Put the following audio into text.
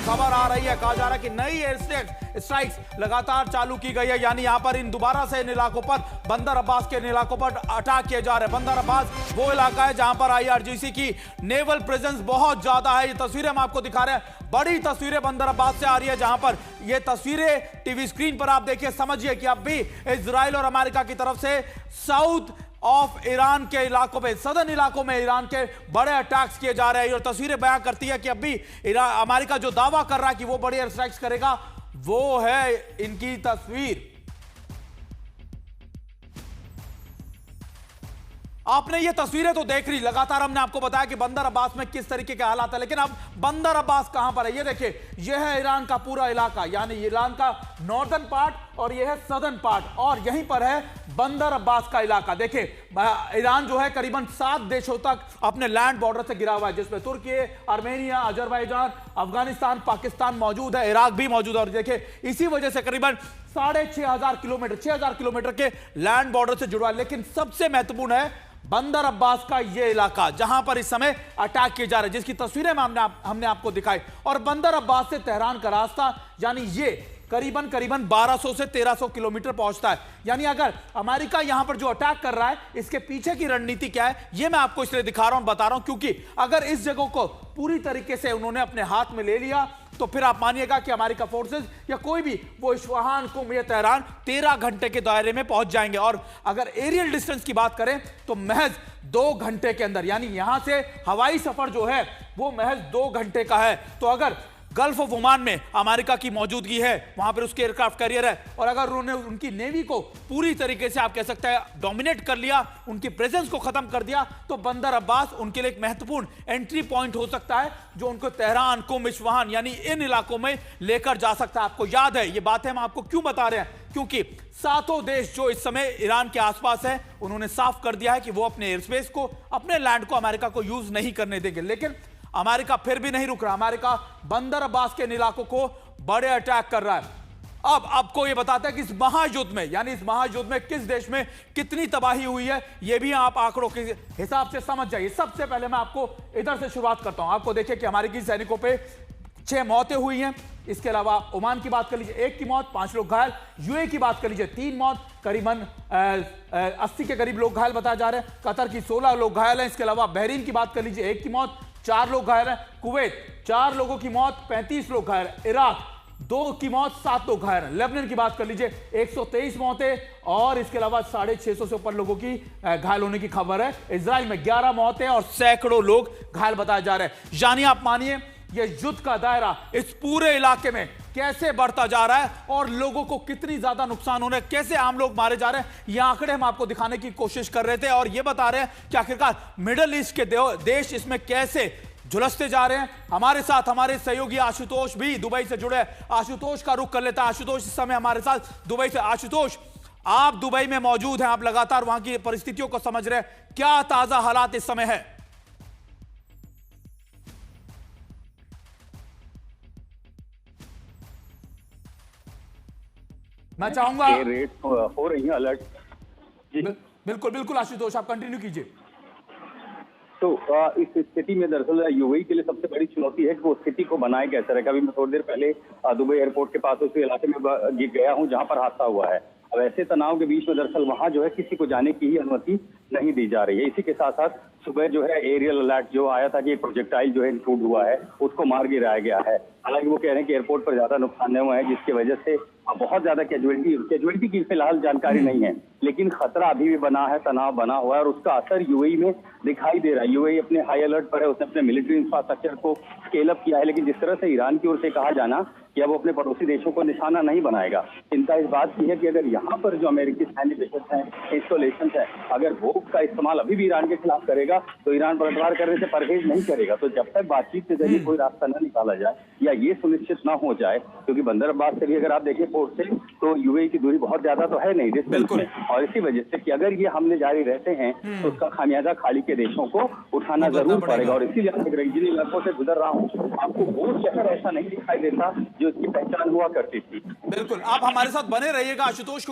खबर आ रही है, कहा जा रहा है कि नई एयर स्ट्राइक्स लगातार चालू की गई है। यानी यहां पर इन दोबारा से इन इलाकों पर, बंदर अब्बास के इन इलाकों पर अटैक किए जा रहे हैं। बंदर अब्बास वो इलाका है जहां पर IRGC की नेवल प्रेजेंस बहुत ज्यादा है। ये तस्वीरें हम आपको दिखा रहे हैं, बड़ी तस्वीरें बंदर अब्बास से आ रही है, जहां पर ये तस्वीरें टीवी स्क्रीन पर आप देखिए, समझिए कि अब भी इजराइल और अमेरिका की तरफ से साउथ ऑफ ईरान के इलाकों में, सदर्न इलाकों में ईरान के बड़े अटैक्स किए जा रहे हैं। और तस्वीरें बयां करती है कि अब भी अमेरिका जो दावा कर रहा है कि वो बड़े एयर स्ट्राइक्स करेगा, वो है इनकी तस्वीर। आपने ये तस्वीरें तो देख ली, लगातार हमने आपको बताया कि बंदर अब्बास में किस तरीके के हालात है, लेकिन अब बंदर अब्बास कहां पर है? ये देखिए, ये है ईरान का पूरा इलाका, यानी ईरान का नॉर्दर्न पार्ट और ये है सदर्न पार्ट, और यहीं पर है बंदर अब्बास का इलाका। देखिए, ईरान जो है करीबन 7 देशों तक अपने लैंड बॉर्डर से घिरा हुआ है, जिसमें तुर्की, आर्मेनिया, अजरबैजान, अफगानिस्तान, पाकिस्तान मौजूद है, इराक भी मौजूद है। और देखिए, इसी वजह से करीबन 6,500 किलोमीटर, 6,000 किलोमीटर के लैंड बॉर्डर से जुड़ा है। लेकिन सबसे महत्वपूर्ण है बंदर अब्बास का ये इलाका, जहां पर इस समय अटैक किए जा रहे हैं, जिसकी तस्वीरें हमने आपको दिखाई। और बंदर अब्बास से तेहरान का रास्ता, यानी ये करीबन 1200 से 1300 किलोमीटर पहुंचता है। यानी अगर अमेरिका यहां पर जो अटैक कर रहा है, इसके पीछे की रणनीति क्या है, ये मैं आपको इसलिए दिखा रहा हूं, बता रहा हूं, क्योंकि अगर इस जगह को पूरी तरीके से उन्होंने अपने हाथ में ले लिया, तो फिर आप मानिएगा कि अमेरिका फोर्सेस या कोई भी वो इस्फहान, कुम या तेहरान 13 घंटे के दायरे में पहुंच जाएंगे। और अगर एरियल डिस्टेंस की बात करें तो महज 2 घंटे के अंदर, यानी यहां से हवाई सफर जो है वो महज 2 घंटे का है। तो अगर गल्फ ऑफ ओमान में अमेरिका की मौजूदगी है, वहां पर उसके एयरक्राफ्ट कैरियर है, और अगर उन्होंने उनकी नेवी को पूरी तरीके से आप कह सकते हैं डोमिनेट कर लिया, उनकी प्रेजेंस को खत्म कर दिया, तो बंदर अब्बास उनके लिए एक महत्वपूर्ण एंट्री पॉइंट हो सकता है, जो उनको तेहरान, कुम, इस्फहान यानी इन इलाकों में लेकर जा सकता है। आपको याद है, ये बातें हम आपको क्यों बता रहे हैं? क्योंकि 7 देश जो इस समय ईरान के आसपास है, उन्होंने साफ कर दिया है कि वो अपने एयर स्पेस को, अपने लैंड को अमेरिका को यूज नहीं करने देंगे। लेकिन अमेरिका फिर भी नहीं रुक रहा, अमेरिका बंदर अब्बास के इलाकों को बड़े अटैक कर रहा है। अब आपको यह बताता है कि इस महायुद्ध में, यानी इस महायुद्ध में किस देश में कितनी तबाही हुई है, यह भी आप आंकड़ों के हिसाब से समझ जाइए। सबसे पहले मैं आपको इधर से शुरुआत करता हूं। आपको देखिए कि अमेरिकी सैनिकों पे 6 मौतें हुई हैं। इसके अलावा ओमान की बात कर लीजिए, 1 की मौत, 5 लोग घायल। यूएई की बात कर लीजिए, 3 मौत, करीबन 80 के करीब लोग घायल बताए जा रहे हैं। कतर की 16 लोग घायल हैं। इसके अलावा बहरीन की बात कर लीजिए, 1 की मौत, 4 लोग घायल हैं। कुवैत 4 लोगों की मौत, 35 लोग घायल हैं। इराक 2 की मौत, 7 लोग घायल हैं। लेबनान की बात कर लीजिए, 123 मौतें, और इसके अलावा 650 से ऊपर लोगों की घायल होने की खबर है। इजराइल में 11 मौतें और सैकड़ों लोग घायल बताए जा रहे हैं। यानी आप मानिए, ये युद्ध का दायरा इस पूरे इलाके में कैसे बढ़ता जा रहा है, और लोगों को कितनी ज्यादा नुकसान हो रहा है, कैसे आम लोग मारे जा रहे हैं, ये आंकड़े हम आपको दिखाने की कोशिश कर रहे थे। और ये बता रहे हैं कि आखिरकार मिडिल ईस्ट के देश इसमें कैसे झुलसते जा रहे हैं। हमारे साथ हमारे सहयोगी आशुतोष भी दुबई से जुड़े हैं। आशुतोष का रुख कर लेता है। आशुतोष इस समय हमारे साथ दुबई से। आशुतोष, आप दुबई में मौजूद हैं, आप लगातार वहां की परिस्थितियों को समझ रहे हैं, क्या ताजा हालात इस समय है? मैं चाहूंगा रेट हो रही है अलर्ट। बिल्कुल बिल्कुल आशुतोष, आप कंटिन्यू कीजिए। तो इस स्थिति में दरअसल यूएई के लिए सबसे बड़ी चुनौती है कि वो स्थिति को बनाए कैसे रखे। अभी मैं थोड़ी देर पहले दुबई एयरपोर्ट के पास उस इलाके में गया हूं जहां पर हादसा हुआ है। अब ऐसे तनाव के बीच में दरअसल वहां जो है किसी को जाने की ही अनुमति नहीं दी जा रही है। इसी के साथ साथ सुबह जो है एरियल अलर्ट जो आया था कि एक प्रोजेक्टाइल जो है इंक्लूड हुआ है, उसको मार गिराया गया है। हालांकि वो कह रहे हैं कि एयरपोर्ट पर ज्यादा नुकसान नहीं हुआ है, जिसकी वजह से बहुत ज्यादा कैजुअलिटी की फिलहाल जानकारी नहीं है, लेकिन खतरा अभी भी बना है, तनाव बना हुआ है, और उसका असर यूएई में दिखाई दे रहा है। यूएई अपने हाई अलर्ट पर है, उसने अपने मिलिट्री इंफ्रास्ट्रक्चर को स्केल अप किया है, लेकिन जिस तरह से ईरान की ओर से कहा जाना कि अब वो अपने पड़ोसी देशों को निशाना नहीं बनाएगा, चिंता इस बात की है कि अगर यहाँ पर जो अमेरिकी सैन्य बेसेस हैं, इंस्टॉलेशन है, अगर वो उसका इस्तेमाल अभी भी ईरान के खिलाफ करेगा तो ईरान पलटवार करने से परहेज नहीं करेगा। तो जब तक बातचीत के जरिए कोई रास्ता न निकाला जाए या ये सुनिश्चित न हो जाए, क्योंकि बंदर अब्बास से भी अगर आप देखें पोर्ट से, तो यूएई की दूरी बहुत ज्यादा तो है नहीं डिस्टेंस में, और इसी वजह से कि अगर ये हमले जारी रहते हैं तो उसका खामियाजा खाड़ी के देशों को उठाना जरूर पड़ेगा। और इसीलिए मैं जिन इलाकों से गुजर रहा हूँ, आपको वो शहर ऐसा नहीं दिखाई देता जो इसकी पहचान हुआ करती थी। बिल्कुल, आप हमारे साथ बने रहिएगा आशुतोष।